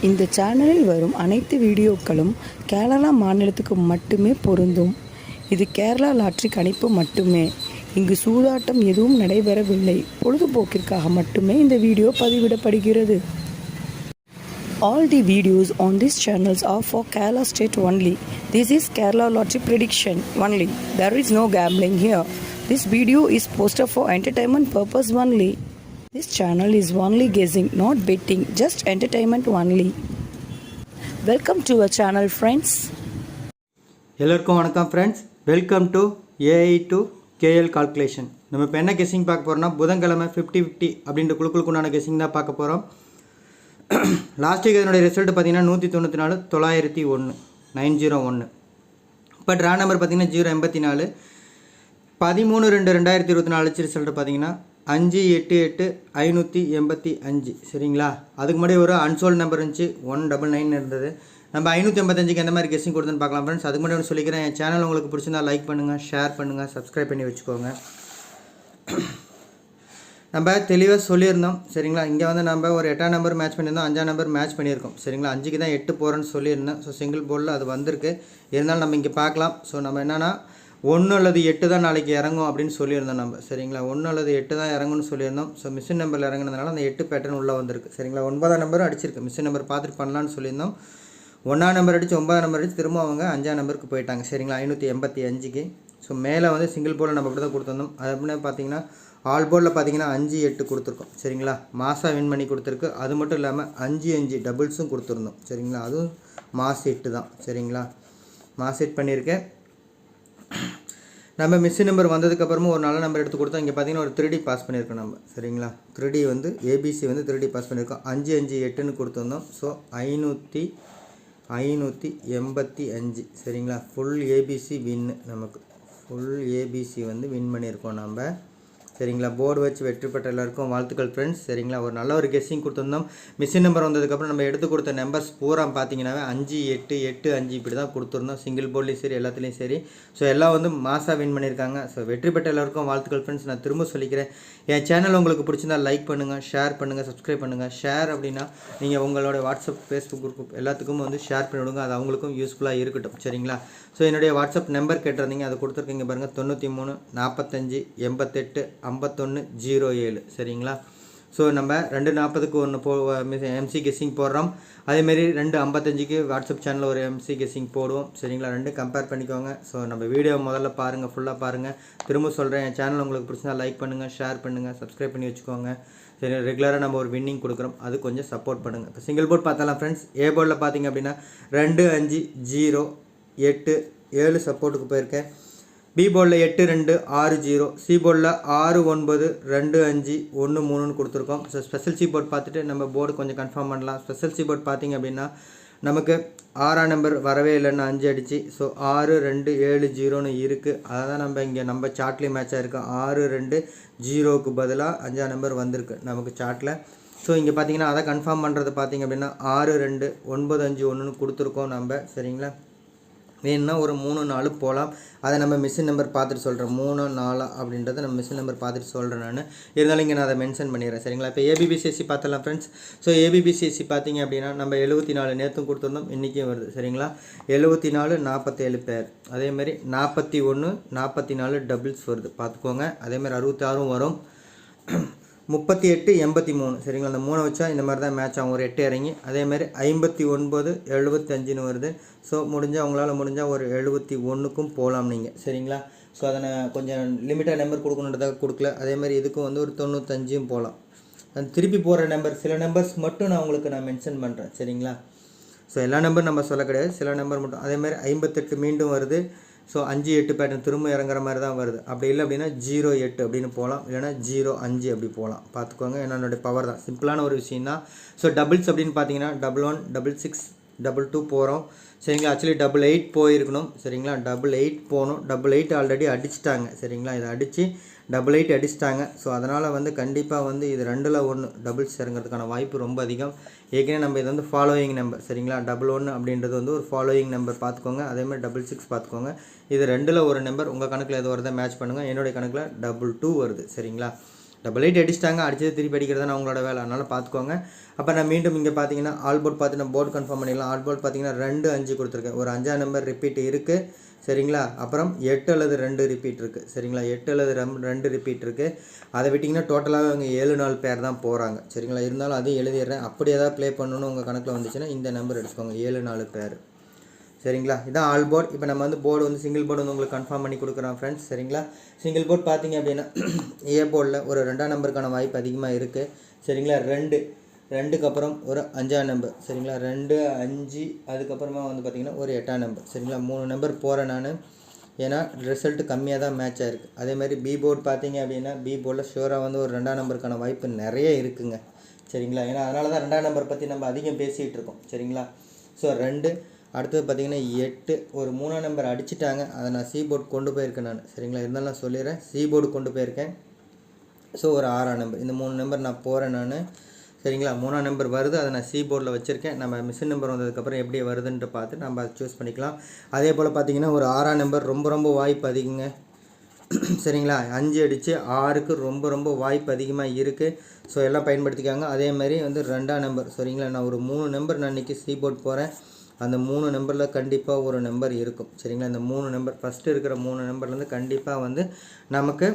இந்த சேனலில் வரும் அனைத்து வீடியோக்களும் கேரளா மாநிலத்துக்கு மட்டுமே பொருந்தும். இது கேரளா லாட்டரி கணிப்பு மட்டுமே. இங்கு சூதாட்டம் எதுவும் நடைபெறவில்லை. பொழுதுபோக்கிற்காக மட்டுமே இந்த video பதிவிடப்படுகிறது. All the videos on these channels are for Kerala state only. This is Kerala lottery prediction only. There is no gambling here. This video is posted for entertainment purpose only. This channel is only guessing, not betting, just entertainment only. Welcome to our channel, friends. எல்லாருக்கும் வணக்கம் friends. Welcome to AI to KL calculation. நம்ம இப்போ என்ன guessing பார்க்க போகிறோம்னா புதன்கிழமை 50-50 அப்படின்ற குழுக்களுக்குண்டான guessing தான் பார்க்க போகிறோம். லாஸ்ட் வீக் இதனுடைய ரிசல்ட் பார்த்தீங்கன்னா 194 901 901. இப்போ ட்ரா நம்பர் பார்த்தீங்கன்னா 084 13/2/2024 ரிசல்ட் பார்த்தீங்கன்னா 588 585. சரிங்களா? அதுக்கு முன்னாடி ஒரு அன்சோல்டு நம்பர் இருந்துச்சு 199 இருந்தது. நம்ம 585க்கு எந்த மாதிரி கெஸ்ஸிங் கொடுத்துன்னு பார்க்கலாம் ஃப்ரெண்ட்ஸ். அதுக்கு முன்னாடி ஒன்று சொல்லிக்கிறேன், என் சேனல் உங்களுக்கு பிடிச்சிருந்தா லைக் பண்ணுங்கள், ஷேர் பண்ணுங்கள், சப்ஸ்கிரைப் பண்ணி வச்சுக்கோங்க. நம்ம தெளிவாக சொல்லியிருந்தோம். சரிங்களா? இங்கே வந்து நம்ம ஒரு 8ஆம் நம்பர் மேட்ச் பண்ணியிருந்தோம், 5ஆம் நம்பர் மேட்ச் பண்ணியிருக்கோம். சரிங்களா? 5க்கு தான் 8 போகிறேன்னு சொல்லியிருந்தேன். ஸோ சிங்கிள் போர்டில் அது வந்திருக்கு. இருந்தாலும் நம்ம இங்கே பார்க்கலாம். ஸோ நம்ம என்னென்னா 1 அல்லது 8 தான் நாளைக்கு இறங்கும் அப்படின்னு சொல்லியிருந்தோம் நம்ம. சரிங்களா? 1 அல்லது 8 தான் இறங்கும்னு சொல்லியிருந்தோம். ஸோ மிஷின் நம்பரில் இறங்குனதுனால அந்த 8 பேட்டர்ன் உள்ளே வந்திருக்கு. சரிங்களா? 9ஆம் நம்பரும் அடிச்சிருக்கு. மிஷின் நம்பர் பார்த்துட்டு பண்ணலான்னு சொல்லியிருந்தோம். 1ஆம் நம்பர் அடித்து 9ஆம் நம்பர் அடித்து திரும்ப அவங்க 5ஆம் நம்பருக்கு போயிட்டாங்க. சரிங்களா? 585க்கு. ஸோ மேலே வந்து சிங்கிள் போர்டில் நம்ம அப்படி தான் கொடுத்துருந்தோம். அது அப்படின்னு பார்த்தீங்கன்னா ஆல் போர்டில் பார்த்தீங்கன்னா 5-8 கொடுத்துருக்கோம். சரிங்களா? மாதம் வின் பண்ணி கொடுத்துருக்கு. அது மட்டும் இல்லாமல் 5-5 டபுள்ஸும் கொடுத்துருந்தோம். சரிங்களா? அதுவும் மாஸ் 8 தான். சரிங்களா? மாஸ் 8 பண்ணியிருக்கேன். நம்ம மிஷின் நம்பர் வந்ததுக்கப்புறமா ஒரு நல்ல நம்பர் எடுத்து கொடுத்தோம். இங்கே பார்த்தீங்கன்னா ஒரு 3D பாஸ் பண்ணியிருக்கோம் நம்ம. சரிங்களா? 3D வந்து ஏபிசி வந்து 3D பாஸ் பண்ணியிருக்கோம். 5-5-8ன்னு கொடுத்துருந்தோம். ஸோ 585. சரிங்களா? ஃபுல் ஏபிசி வின்னு. நமக்கு ஃபுல் ஏபிசி வந்து வின் பண்ணியிருக்கோம் நம்ம. சரிங்களா? போர்டு வச்சு வெற்றி பெற்ற எல்லாருக்கும் வாழ்த்துக்கள் ஃப்ரெண்ட்ஸ். சரிங்களா? ஒரு நல்ல ஒரு கெஸ்ஸிங் கொடுத்துருந்தோம். மிஷின் நம்பர் வந்ததுக்கப்புறம் நம்ம எடுத்து கொடுத்த நம்பர்ஸ் பூரா பார்த்தீங்கன்னாவே 5-8-8-5 இப்படி தான் கொடுத்துருந்தோம். சிங்கிள் போர்ட்லேயும் சரி எல்லாத்துலேயும் சரி. ஸோ எல்லாம் வந்து மாசாக வின் பண்ணியிருக்காங்க. ஸோ வெற்றி பெற்ற எல்லாருக்கும் வாழ்த்துக்கள் ஃப்ரெண்ட்ஸ். நான் திரும்ப சொல்லிக்கிறேன், என் சேனல் உங்களுக்கு பிடிச்சிருந்தா லைக் பண்ணுங்கள், ஷேர் பண்ணுங்கள், சப்ஸ்கிரைப் பண்ணுங்கள். ஷேர் அப்படின்னா நீங்கள் உங்களோட வாட்ஸ்அப், ஃபேஸ்புக் குரூப் எல்லாத்துக்கும் வந்து ஷேர் பண்ணி விடுங்க. அது அவங்களுக்கும் யூஸ்ஃபுல்லாக இருக்கட்டும். சரிங்களா? ஸோ என்னுடைய வாட்ஸ்அப் நம்பர் கேட்டிருந்தீங்க, அதை கொடுத்துருக்கீங்க பாருங்கள். 93 45 88 51 07. சரிங்களா? ஸோ நம்ம 2:40க்கு ஒன்று எம்சி கெஸ்ஸிங் போடுறோம். அதேமாரி 2:55க்கு வாட்ஸ்அப் சேனலில் ஒரு எம்சி கெஸ்ஸிங் போடுவோம். சரிங்களா? ரெண்டும் கம்பேர் பண்ணிக்கோங்க. ஸோ நம்ம வீடியோ முதல்ல பாருங்கள், ஃபுல்லாக பாருங்கள். திரும்ப சொல்கிறேன், என் சேனல் உங்களுக்கு பிடிச்சா லைக் பண்ணுங்கள், ஷேர் பண்ணுங்கள், சப்ஸ்கிரைப் பண்ணி வச்சுக்கோங்க. சரி, ரெகுலராக நம்ம ஒரு வின்னிங் கொடுக்குறோம், அது கொஞ்சம் சப்போர்ட் பண்ணுங்கள். இப்போ சிங்கிள் போர்ட் பார்த்தலாம் ஃப்ரெண்ட்ஸ். ஏ போர்டில் பார்த்தீங்க அப்படின்னா 2 5 0 8 7 சப்போர்ட்டுக்கு போயிருக்கேன். பி போர்டில் 8 2 6 0. சி போர்டில் 6 9 2 5 1 3ன்னு கொடுத்துருக்கோம். ஸோ ஸ்பெஷல் சி போர்ட் பார்த்துட்டு நம்ம போர்டு கொஞ்சம் கன்ஃபார்ம் பண்ணலாம். ஸ்பெஷல் சி போர்ட் பார்த்திங்க அப்படின்னா நமக்கு 6ஆம் நம்பர் வரவே இல்லைன்னு 5 அடிச்சு. ஸோ 6 2 7 0ன்னு இருக்குது. அதை தான் நம்ம இங்கே நம்ம சார்ட்லேயும் மேட்சாக இருக்குது. 6 2 0க்கு பதிலாக 5ஆம் நம்பர் வந்திருக்கு நமக்கு சார்ட்டில். ஸோ இங்கே பார்த்தீங்கன்னா அதை கன்ஃபார்ம் பண்ணுறது பார்த்திங்க அப்படின்னா 6 2 9 5 1ன்னு கொடுத்துருக்கோம் நம்ம. சரிங்களா? வேணும்னா ஒரு 3 4 போகலாம். அதை நம்ம மிஷின் நம்பர் பார்த்துட்டு சொல்கிறேன். 3 4 அப்படின்றத நம்ம மிஷின் நம்பர் பார்த்துட்டு சொல்கிறேன் நான். இருந்தாலும் இங்கே நான் அதை மென்ஷன் பண்ணிடுறேன். சரிங்களா? இப்போ ஏபிபிசிஎஸ்சி பார்த்தலாம் ஃப்ரெண்ட்ஸ். ஸோ ஏபிபிசிஎஸ்சி பார்த்தீங்க அப்படின்னா நம்ம 74 நேற்றும் கொடுத்துருந்தோம், இன்றைக்கும் வருது. சரிங்களா? 74 47 பேர். அதேமாதிரி 41 44 டபுள்ஸ் வருது, பார்த்துக்கோங்க. அதேமாதிரி 66 வரும். 38 83. சரிங்களா? அந்த 3 வச்சா இந்த மாதிரி தான் மேட்ச் ஆகும், ஒரு 8 இறங்கி. அதேமாதிரி 59 75ன்னு வருது. ஸோ முடிஞ்சால் உங்களால் முடிஞ்சால் ஒரு 71க்கும் போகலாம் நீங்கள். சரிங்களா? ஸோ அதை நான் கொஞ்சம் லிமிட்டாக நம்பர் கொடுக்கணுன்றதாக கொடுக்கல. அதேமாதிரி இதுக்கும் வந்து ஒரு 95ம் போகலாம். அந்த திருப்பி போகிற நம்பர் சில நம்பர்ஸ் மட்டும் நான் உங்களுக்கு மென்ஷன் பண்ணுறேன். சரிங்களா? ஸோ எல்லா நம்பரும் நம்ம சொல்ல கிடையாது, சில நம்பர் மட்டும். அதேமாதிரி 58 மீண்டும் வருது. ஸோ 5 8 பேட்டர்ன் திரும்ப இறங்குற மாதிரி தான் வருது. அப்படி இல்லை அப்படின்னா 0 8 அப்படின்னு போகலாம், இல்லைனா 0 5 அப்படி போகலாம். பார்த்துக்கோங்க, என்னோடய பவர் தான், சிம்பிளான ஒரு விஷயம் தான். ஸோ டபுள்ஸ் அப்படின்னு பார்த்தீங்கன்னா 11 66 22 போகிறோம். சரிங்களா? ஆக்சுவலி 88 போயிருக்கணும். சரிங்களா? 88 போகணும். 88 ஆல்ரெடி அடிச்சிட்டாங்க. சரிங்களா? இதை அடித்து 88 அடிச்சிட்டாங்க. ஸோ அதனால் வந்து கண்டிப்பாக வந்து இது 2ல் 1 டபுள்ஸ் இறங்கிறதுக்கான வாய்ப்பு ரொம்ப அதிகம். ஏற்கனவே நம்ம இது வந்து ஃபாலோயிங் நம்பர். சரிங்களா? 11 அப்படின்றது வந்து ஒரு ஃபாலோயிங் நம்பர், பார்த்துக்கோங்க. அதேமாதிரி 66 பார்த்துக்கோங்க. இது 2ல் 1 நம்பர். உங்கள் கணக்கில் எது வருதா மேட்ச் பண்ணுங்கள். என்னுடைய கணக்கில் 22 வருது. சரிங்களா? 8 அடிச்சிட்டாங்க, அடிச்சது திருப்பி அடிக்கிறது தான் அவங்களோட வேலை, அதனால் பார்த்துக்கோங்க. அப்போ நான் மீண்டும் இங்கே பார்த்தீங்கன்னா ஆல் போர்ட் பார்த்து நான் போர்டு கன்ஃபார்ம் பண்ணிடலாம். ஆல் போர்ட் பார்த்தீங்கன்னா 2 5 கொடுத்துருக்கேன், ஒரு 5ஆம் நம்பர் ரிப்பீட் இருக்குது சரிங்களா. அப்புறம் 8 அல்லது 2 ரிப்பீட் இருக்குது சரிங்களா. 8 அல்லது 2 ரிப்பீட் இருக்குது. அதை விட்டிங்கன்னா டோட்டலாகவே அவங்க 7 4 பேர் தான் போகிறாங்க சரிங்களா. இருந்தாலும் அதையும் எழுதிடுறேன். அப்படி ஏதாவது ப்ளே பண்ணணும்னு உங்கள் கணக்கில் வந்துச்சுன்னா இந்த நம்பர் எடுத்துக்கோங்க, 7 4 பேர் சரிங்களா. இதான் ஆல் போர்ட். இப்போ நம்ம வந்து போர்டு வந்து சிங்கிள் போர்டு வந்து உங்களுக்கு கன்ஃபார்ம் பண்ணி கொடுக்குறோம் ஃப்ரெண்ட்ஸ் சரிங்களா. சிங்கிள் போர்ட் பார்த்தீங்க அப்படின்னா ஏ போர்டில் ஒரு 2ஆம் நம்பருக்கான வாய்ப்பு அதிகமாக இருக்குது சரிங்களா. 2க்கு அப்புறம் ஒரு 5ஆம் நம்பர் சரிங்களா. 2 5 அதுக்கப்புறமா வந்து பார்த்திங்கன்னா ஒரு 8ஆம் நம்பர் சரிங்களா. 3 நம்பர் போகிறேன் நான், ஏன்னா ரிசல்ட் கம்மியாக தான் மேட்ச் ஆகிருக்கு. அதேமாதிரி பி போர்டு பார்த்தீங்க அப்படின்னா பி போர்டில் ஷூராக வந்து ஒரு 2ஆம் நம்பருக்கான வாய்ப்பு நிறைய இருக்குங்க சரிங்களா. ஏன்னா அதனால தான் 2ஆம் நம்பர் பற்றி நம்ம அதிகம் பேசிகிட்டு இருக்கோம் சரிங்களா. ஸோ 2 அடுத்தது பார்த்திங்கன்னா 8 ஒரு 3ஆம் நம்பர் அடிச்சிட்டாங்க, அதை நான் சி போர்டு கொண்டு போயிருக்கேன் நான் சரிங்களா. இருந்தாலும் நான் சொல்லிடுறேன், சி போர்டு கொண்டு போயிருக்கேன். ஸோ ஒரு 6ஆம் நம்பர், இந்த 3 நம்பர் நான் போகிறேன் நான் சரிங்களா. 3ஆம் நம்பர் வருது, அதை நான் சி போர்டில் வச்சுருக்கேன். நம்ம மிஷின் நம்பர் வந்ததுக்கப்புறம் எப்படி வருதுன்ட்டு பார்த்து நம்ம அதை சூஸ் பண்ணிக்கலாம். அதே போல் பார்த்திங்கன்னா ஒரு 6ஆம் நம்பர் ரொம்ப வாய்ப்பு அதிகங்க சரிங்களா. 5 அடித்து 6க்கு ரொம்ப வாய்ப்பு அதிகமாக இருக்குது. ஸோ எல்லாம் பயன்படுத்திக்காங்க. அதேமாதிரி வந்து 2ஆம் நம்பர் சரிங்களா. நான் ஒரு 3 நம்பர் நான் இன்றைக்கி சி போர்டு போகிறேன். அந்த 3 நம்பரில் கண்டிப்பாக ஒரு நம்பர் இருக்கும் சரிங்களா. இந்த 3 நம்பர் ஃபஸ்ட்டு இருக்கிற 3 நம்பர்லேருந்து கண்டிப்பாக வந்து நமக்கு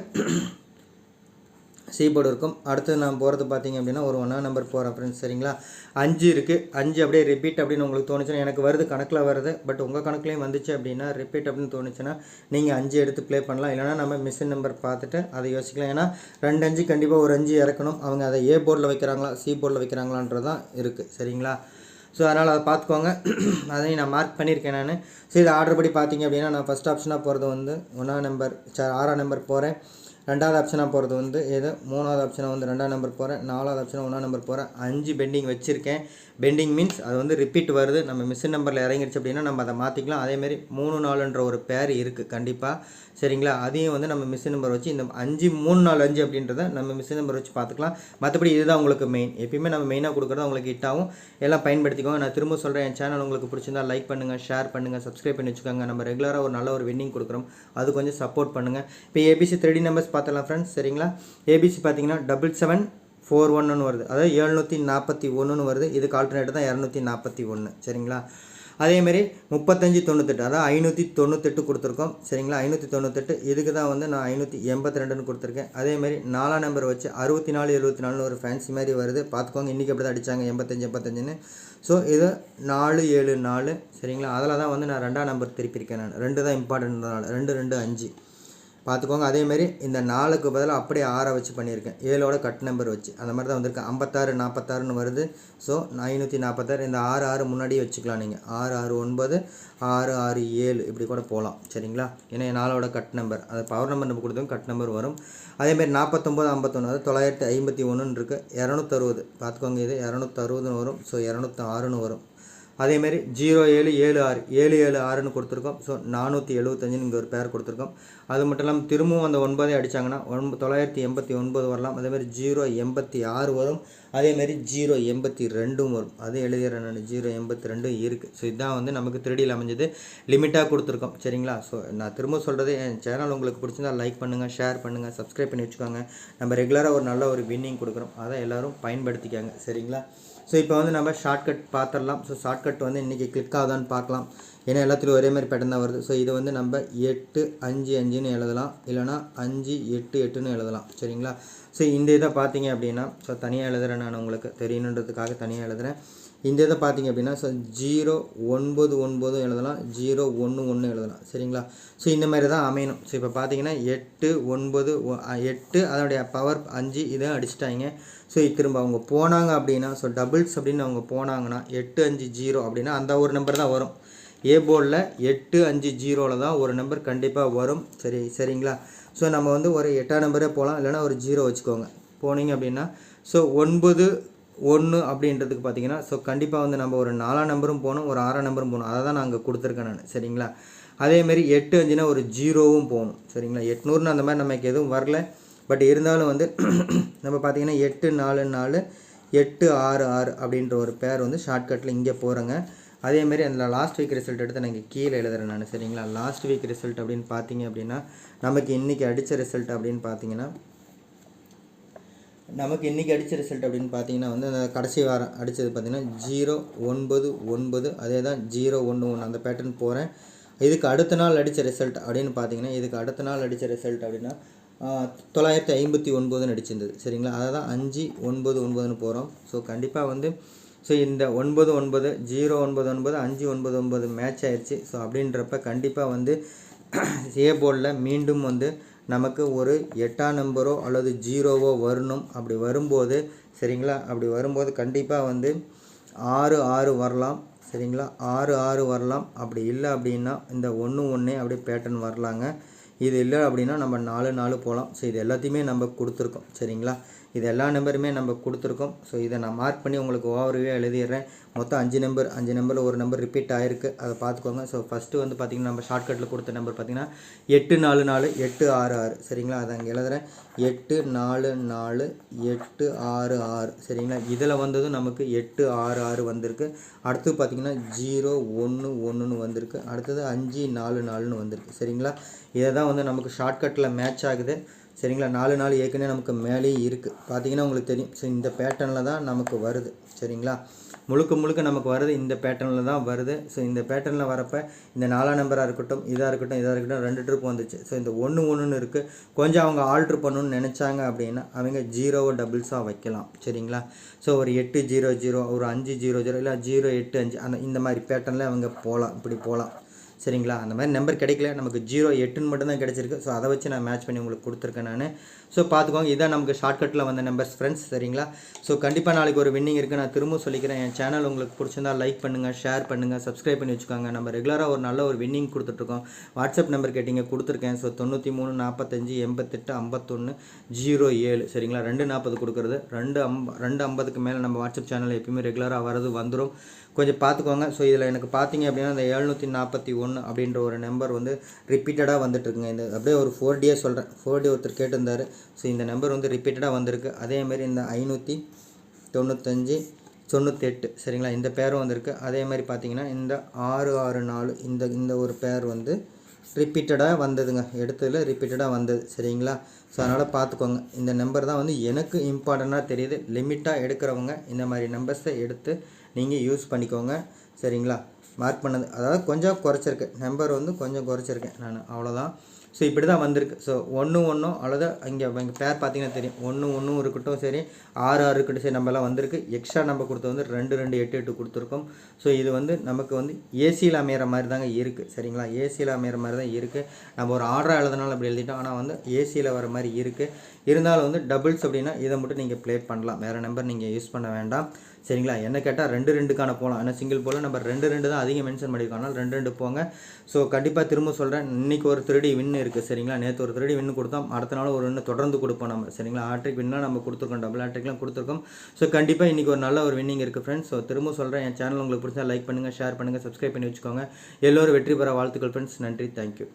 சி போர்டு இருக்கும். அடுத்து நான் போகிறது பார்த்தீங்க அப்படின்னா ஒரு 1ஆம் நம்பர் போகிறேன் ஃப்ரெண்ட்ஸ் சரிங்களா. 5 இருக்குது, 5 அப்படியே ரிப்பீட் அப்படின்னு உங்களுக்கு தோணுச்சுன்னா, எனக்கு வருது கணக்கில் வருது, பட் உங்கள் கணக்குலேயும் வந்துச்சு அப்படின்னா ரிப்பீட் அப்படின்னு தோணுச்சுன்னா நீங்கள் 5 எடுத்து ப்ளே பண்ணலாம். இல்லைனா நம்ம மிஷின் நம்பர் பார்த்துட்டு அதை யோசிக்கலாம். ஏன்னா 2 5 கண்டிப்பாக ஒரு 5 இறக்கணும். அவங்க அதை ஏ போர்டில் வைக்கிறாங்களா சி போர்டில் வைக்கிறாங்களான்றது தான் இருக்குது சரிங்களா. ஸோ அதனால் அதை பார்த்துக்கோங்க. அதையும் நான் மார்க் பண்ணியிருக்கேன் நான். ஸோ இது ஆர்டர் படி பார்த்தீங்க அப்படின்னா நான் ஃபஸ்ட் ஆப்ஷனாக போகிறது வந்து 1ஆம் நம்பர் 6ஆம் நம்பர் போகிறேன். 2வது ஆப்ஷனாக போகிறது வந்து 3வது ஆப்ஷனாக வந்து 2ஆம் நம்பர் போகிறேன். 4வது ஆப்ஷனாக 1ஆம் நம்பர் போகிறேன். 5 பெண்டிங் வச்சுருக்கேன். பெண்டிங் மீன்ஸ் அது வந்து ரிப்பீட் வருது. நம்ம மிஷின் நம்பரில் இறங்கிடுச்சு அப்படின்னா நம்ம அதை மாற்றிக்கலாம். அதேமாதிரி 3 4ன்ற ஒரு பேர் இருக்குது கண்டிப்பாக சரிங்களா. அதையும் வந்து நம்ம மிஷின் நம்பர் வச்சு இந்த 5 3 4 5 அப்படின்றத நம்ம மிஷின் நம்பர் வச்சு பார்த்துக்கலாம். மற்றபடி இதுதான் உங்களுக்கு மெயின். எப்பயுமே நம்ம மெயினாக கொடுக்குறது உங்களுக்கு ஹிட்டாகவும் எல்லாம் பயன்படுத்திக்கோங்க. நான் திரும்ப சொல்கிறேன், என் சேனல் உங்களுக்கு பிடிச்சிருந்தா லைக் பண்ணுங்கள், ஷேர் பண்ணுங்கள், சப்ஸ்கிரைப் பண்ணி வச்சுக்கோங்க. நம்ம ரெகுலராக ஒரு நல்ல ஒரு வின்னிங் கொடுக்குறோம், அது கொஞ்சம் சப்போர்ட் பண்ணுங்கள். இப்போ ஏபிசி 3D நம்பர்ஸ் பார்த்தலாம் ஃப்ரெண்ட்ஸ் சரிங்களா. ஏபிசி பார்த்தீங்கன்னா 7741 வருது, அதாவது 741 வருது. இதுக்கு ஆல்டர்னேட் தான் 241 சரிங்களா. அதேமாரி 3598, அதாவது 598 கொடுத்துருக்கோம் சரிங்களா. 598 இதுக்கு தான் வந்து நான் 582 கொடுத்துருக்கேன். அதேமாரி 4ஆம் நம்பர் வச்சு 64 74 ஒரு ஃபேன்சி மாதிரி வருது. பார்த்துக்கோங்க, இன்றைக்கி அப்படி தான் அடித்தாங்க 85 85ன்னு. ஸோ இது 4 7 4 சரிங்களா. அதில் தான் வந்து நான் 2ஆம் நம்பர் திருப்பியிருக்கேன். நான் 2 தான் இம்பார்ட்டன்ட்னால 2 2 5 பார்த்துக்கோங்க. அதேமாரி இந்த 4க்கு பதிலாக அப்படியே 6 வச்சு பண்ணியிருக்கேன், 7ஓட கட் நம்பர் வச்சு. அந்த மாதிரி தான் வந்திருக்கு. 56 46ன்னு வருது. ஸோ 546 இந்த 6 6 முன்னாடியே வச்சுக்கலாம் நீங்கள். 6 6 9 6 6 7 இப்படி கூட போகலாம் சரிங்களா. ஏன்னா 4ஓட கட் நம்பர், அது பவர் நம்பர் நம்ம கொடுத்தோம், கட் நம்பர் வரும். அதேமாரி 49 51, அது 951 இருக்குது. 260 பார்த்துக்கோங்க, இது 260 வரும். ஸோ 206ன்னு வரும். அதேமாரி 07 76 776ன்னு கொடுத்துருக்கோம். ஸோ 475ன்னு இங்கே ஒரு பேர் கொடுத்துருக்கோம். அது மட்டும் இல்லாமல் திரும்பவும் அந்த 9 அடித்தாங்கன்னா 989 வரலாம். அதேமாதிரி 086 வரும். அதேமாரி 082 வரும். அது எழுதிடுறேன் நான், 082 இருக்குது. ஸோ இதுதான் வந்து நமக்கு 3Dயில் அமைஞ்சது, லிமிட்டாக கொடுத்துருக்கோம் சரிங்களா. ஸோ நான் திரும்ப சொல்கிறது, என் சேனல் உங்களுக்கு பிடிச்சிருந்தால் லைக் பண்ணுங்கள், ஷேர் பண்ணுங்கள், சப்ஸ்கிரைப் பண்ணி வச்சுக்கோங்க. நம்ம ரெகுலராக ஒரு நல்ல ஒரு வின்னிங் கொடுக்குறோம், அதை எல்லோரும் பயன்படுத்திக்காங்க சரிங்களா. ஸோ இப்போ வந்து நம்ம ஷார்ட்கட் பார்த்துடலாம். ஸோ ஷார்ட்கட் வந்து இன்றைக்கி கிளிக் ஆகுதான்னு பார்க்கலாம். ஏன்னா எல்லாத்துலையும் ஒரே மாதிரி பேட்டர்ன் தான் வருது. ஸோ இது வந்து நம்ம 8 5 5ன்னு எழுதலாம், இல்லைனா 5 8 8ன்னு எழுதலாம் சரிங்களா. ஸோ இந்த இதை பார்த்தீங்க அப்படின்னா, ஸோ தனியாக எழுதுகிறேன் நான், உங்களுக்கு தெரியணுன்றதுக்காக தனியாக எழுதுகிறேன். இந்த இதை பார்த்தீங்க அப்படின்னா ஸோ 0 9 9 எழுதலாம், 0 1 1 எழுதலாம் சரிங்களா. ஸோ இந்த மாதிரி தான் அமையணும். ஸோ இப்போ பார்த்தீங்கன்னா 8 9 8 அதனுடைய பவர் 5 இதை அடிச்சிட்டாங்க. ஸோ திரும்ப அவங்க போனாங்க அப்படின்னா, ஸோ டபுள்ஸ் அப்படின்னு அவங்க போனாங்கன்னா 8 5 0 அப்படின்னா அந்த ஒரு நம்பர் தான் வரும். ஏ போர்டில் 8 5 0ல் தான் ஒரு நம்பர் கண்டிப்பாக வரும் சரிங்களா. ஸோ நம்ம வந்து ஒரு 8ஆம் நம்பரே போகலாம், இல்லைனா ஒரு 0 வச்சுக்கோங்க. போனீங்க அப்படின்னா ஸோ 9 1 அப்படின்றதுக்கு பார்த்தீங்கன்னா ஸோ கண்டிப்பாக வந்து நம்ம ஒரு 4ஆம் நம்பரும் போகணும், ஒரு 6ஆம் நம்பரும் போகணும். அதை தான் நான் அங்கே கொடுத்துருக்கேன் நான் சரிங்களா. அதேமாரி 8 5னா ஒரு 0வும் போகணும் சரிங்களா. 800ன்னு அந்த மாதிரி நமக்கு எதுவும் வரல, பட் இருந்தாலும் வந்து நம்ம பார்த்தீங்கன்னா 8 4 4 8 6 6 அப்படின்ற ஒரு பேர் வந்து ஷார்ட்கட்டில் இங்கே போகிறேங்க. அதேமாரி அந்த லாஸ்ட் வீக் ரிசல்ட் எடுத்து நான் இங்கே கீழே எழுதுறேன் நான் சரிங்களா. லாஸ்ட் வீக் ரிசல்ட் அப்படின்னு பார்த்தீங்க அப்படின்னா நமக்கு இன்றைக்கி அடித்த ரிசல்ட் அப்படின்னு பார்த்தீங்கன்னா நமக்கு இன்றைக்கி அடித்த ரிசல்ட் அப்படின்னு பார்த்தீங்கன்னா வந்து அந்த கடைசி வாரம் அடித்தது பார்த்திங்கன்னா 099, அதே தான் 011 அந்த பேட்டர்ன் போகிறேன். இதுக்கு அடுத்த நாள் அடித்த ரிசல்ட் அப்படின்னு பார்த்தீங்கன்னா இதுக்கு அடுத்த நாள் அடித்த ரிசல்ட் அப்படின்னா 959 அடிச்சிருந்தது சரிங்களா. அதை தான் 599ன்னு போகிறோம். ஸோ கண்டிப்பாக வந்து ஸோ இந்த 99 099 599 மேட்ச் ஆயிடுச்சு. ஸோ அப்படின்றப்ப கண்டிப்பாக வந்து ஏ போர்டில் மீண்டும் வந்து நமக்கு ஒரு 8ஆம் நம்பரோ அல்லது 0வோ வரணும். அப்படி வரும்போது சரிங்களா, அப்படி வரும்போது கண்டிப்பாக வந்து 6 வரலாம் சரிங்களா, 6 வரலாம். அப்படி இல்லை அப்படின்னா இந்த 1 அப்படியே பேட்டர்ன் வரலாங்க. இது இல்லை அப்படின்னா நம்ம 4 போகலாம். ஸோ இது எல்லாத்தையுமே நம்ம கொடுத்துருக்கோம் சரிங்களா. இது எல்லா நம்பருமே நம்ம கொடுத்துருக்கோம். ஸோ இதை நான் மார்க் பண்ணி உங்களுக்கு ஓவர்வியூ எழுதிடுறேன். மொத்தம் 5 நம்பரில் ஒரு நம்பர் ரிப்பீட் ஆகிருக்கு, அதை பார்த்துக்கோங்க. ஸோ ஃபஸ்ட்டு வந்து பார்த்திங்கன்னா நம்ம ஷார்ட்கட்டில் கொடுத்த நம்பர் பார்த்திங்கன்னா 844 866 சரிங்களா. அதை அங்கே எழுதுகிறேன் 844 866 சரிங்களா. இதில் வந்ததும் நமக்கு 866 வந்திருக்கு. அடுத்து பார்த்திங்கன்னா 011 வந்திருக்கு. அடுத்தது 544 வந்திருக்கு சரிங்களா. இதை தான் வந்து நமக்கு ஷார்ட்கட்டில் மேட்ச் ஆகுது சரிங்களா. 4 ஏற்கனவே நமக்கு மேலேயே இருக்குது பார்த்தீங்கன்னா உங்களுக்கு தெரியும். ஸோ இந்த பேட்டர்னில் தான் நமக்கு வருது சரிங்களா. முழுக்க நமக்கு வருது இந்த பேட்டர்னில் தான் வருது. ஸோ இந்த பேட்டர்னில் வரப்போ இந்த 4ஆம் நம்பராக இருக்கட்டும் இதாக இருக்கட்டும் 2 ட்ரிப் வந்துச்சு. ஸோ இந்த 1 இருக்குது. கொஞ்சம் அவங்க ஆல்ட்ரு பண்ணணும்னு நினச்சாங்க அப்படின்னா அவங்க 0 டபுள்ஸாக வைக்கலாம் சரிங்களா. ஸோ ஒரு 800 ஒரு 500 இல்லை 085 இந்த மாதிரி பேட்டர்னில் அவங்க போகலாம், இப்படி போகலாம் சரிங்களா. அந்த மாதிரி நம்பர் கிடைக்கல, நமக்கு 08ன்னு மட்டும்தான் கிடச்சிருக்கு. ஸோ அதை வச்சு நான் மேட்ச் பண்ணி உங்களுக்கு கொடுத்துருக்கேன் நான். ஸோ பார்த்துக்கோங்க, இதான் நமக்கு ஷார்ட்கட்டில் வந்த நம்பர்ஸ் ஃப்ரெண்ட்ஸ் சரிங்களா. ஸோ கண்டிப்பாக நாளைக்கு ஒரு வின்னிங் இருக்குது. நான் திரும்ப சொல்லிக்கிறேன், என் சேனல் உங்களுக்கு பிடிச்சிருந்தா லைக் பண்ணுங்கள், ஷேர் பண்ணுங்கள், சப்ஸ்கிரைப் பண்ணி வச்சுக்கோங்க. நம்ம ரெகுலராக ஒரு நல்ல ஒரு வின்னிங் கொடுத்துட்ருக்கோம். வாட்ஸ்அப் நம்பர் கேட்டிங்க கொடுத்துருக்கேன். ஸோ 93 45 88 51 07 சரிங்களா. 240 கொடுக்குறது 250க்கு மேலே நம்ம வாட்ஸ்அப் சேனல் எப்பயுமே ரெகுலராக வரது வந்துடும். கொஞ்சம் பார்த்துக்கோங்க. ஸோ இதில் எனக்கு பார்த்தீங்க அப்படின்னா இந்த 741 அப்படின்ற ஒரு நம்பர் வந்து ரிப்பீட்டடாக வந்துட்டுருக்குங்க. இந்த அப்படியே ஒரு 4D சொல்கிறேன். 4D ஒருத்தர் கேட்டிருந்தார். ஸோ இந்த நம்பர் வந்து ரிப்பீட்டடாக வந்திருக்கு. அதேமாதிரி இந்த 595 98 சரிங்களா, இந்த பேரும் வந்திருக்கு. அதே மாதிரி பார்த்தீங்கன்னா இந்த 664 இந்த ஒரு பேர் வந்து ரிப்பீட்டடாக வந்ததுங்க. எடுத்ததில் ரிப்பீட்டடாக வந்தது சரிங்களா. ஸோ அதனால் பார்த்துக்கோங்க. இந்த நம்பர் தான் வந்து எனக்கு இம்பார்ட்டண்ட்டாக தெரியுது. லிமிட்டாக எடுக்கிறவங்க இந்த மாதிரி நம்பர்ஸை எடுத்து நீங்கள் யூஸ் பண்ணிக்கோங்க சரிங்களா. மார்க் பண்ணது அதாவது கொஞ்சம் குறைச்சிருக்கேன், நம்பர் வந்து கொஞ்சம் குறைச்சிருக்கேன் நான், அவ்வளோதான். ஸோ இப்படி தான் வந்திருக்கு. ஸோ 1 அல்லது இங்கே பேர் பார்த்தீங்கன்னா தெரியும். 1 இருக்கட்டும் சரி, 6 இருக்கட்டும் சரி, நம்மலாம் வந்திருக்கு. எக்ஸ்ட்ரா நம்ம கொடுத்தது வந்து 2 8 கொடுத்துருக்கோம். ஸோ இது வந்து நமக்கு வந்து ஏசியில் அமையிற மாதிரி தாங்க இருக்குது சரிங்களா. ஏசியில் அமையிற மாதிரி தான் இருக்குது. நம்ம ஒரு ஆர்டராக எழுதுனாலும் அப்படி எழுதிட்டோம், ஆனால் வந்து ஏசியில் வர மாதிரி இருக்குது. இருந்தாலும் வந்து டபுள்ஸ் அப்படின்னா இதை மட்டும் நீங்கள் ப்ளே பண்ணலாம், வேறு நம்பர் நீங்கள் யூஸ் பண்ண வேண்டாம் சரிங்களா. என்ன கேட்டால் 2 போகலாம். ஆனால் சிங்கிள் போல் நம்ம 2 தான் அதிகம் மென்ஷன் பண்ணியிருக்கோம், ஆனால் 2 போங்க. ஸோ கண்டிப்பாக திரும்ப சொல்கிறேன், இன்றைக்கி ஒரு 3D வின் இருக்குது சரிங்களா. நேற்று ஒரு 3D வின் கொடுத்தோம், அடுத்த நாள் ஒரு வின்னு தொடர்ந்து கொடுப்போம் நம்ம சரிங்களா. ஹாட்ரிக் வின்லாம் நம்ம கொடுத்துருக்கோம், டபுள் ஹாட்ரிக்லாம் கொடுத்துருக்கோம். ஸோ கண்டிப்பாக இன்றைக்கி ஒரு நல்ல ஒரு வின்னிங் இருக்குது ஃப்ரெண்ட்ஸ். ஸோ திரும்ப சொல்கிறேன், என் சேனல் உங்களுக்கு பிடிச்சா லைக் பண்ணுங்கள், ஷேர் பண்ணுங்கள், சப்ஸ்கிரைப் பண்ணி வச்சுக்கோங்க. எல்லோரும் வெற்றி பெற வாழ்த்துக்கள் ஃப்ரெண்ட்ஸ். நன்றி, தேங்க்யூ.